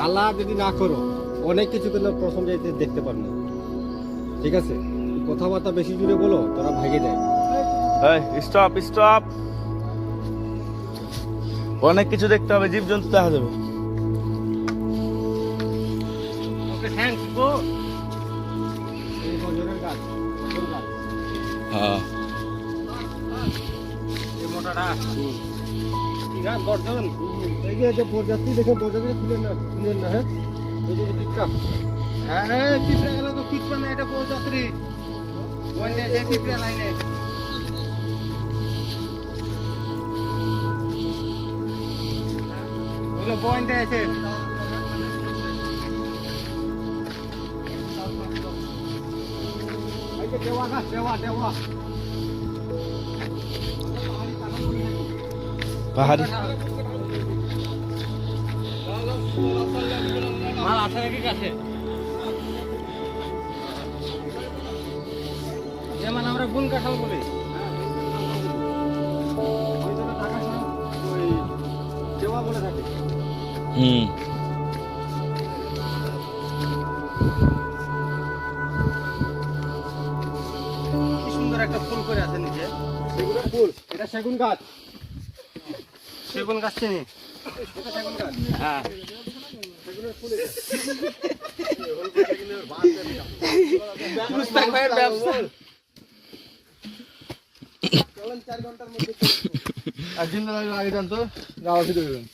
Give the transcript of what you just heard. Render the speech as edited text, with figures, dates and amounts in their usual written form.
আল্লাহ যদি না করো অনেক কিছু কিন্তু প্রথম যাইতে দেখতে পারবো, ঠিক আছে? কথাবার্তা বেশি জুড়ে বলো, তোরা ভাগে যায়। স্টপ স্টপ, অনেক কিছু দেখতে হবে, জীবজন্তু দেখা যাবে। ওকে থ্যাঙ্কস গো। এই বজরের গাছ, বজর গাছ। হ্যাঁ এই মোটাটা কি গাছ গর্জন? এই যে প্রজাতি দেখে প্রজাতি তুলেন না হ্যাঁ? এই যে টিকা, হ্যাঁ টিপরা গেল তো টিপরা না, এটা প্রজাতি ওইটা যে টিপরা লাইনে। ওগুলো পয়েন্টে আছে। এই যে দেওয়া গাছ, দেওয়া পাহাড়ি মাল আছে নাকি গাছে? যেমন আমরা গুণ কাঁঠাল বলি, ওই জন্য ঢাকা শহর ওই দেওয়া বলে থাকে। কি সুন্দর একটা ফুল করে আছে নিচে, সেগুলো ফুল। এটা সেগুন গাছ, সেগুন গাছ চিনি, এটা সেগুন গাছ। হ্যাঁ সেগুনের ফুল এটা। মুস্তাক ভাইয়ের ব্যবসা। চলেন 4 ঘন্টার মধ্যে। আর দিন আগে জানতো গাওয়া শুরু করবেন।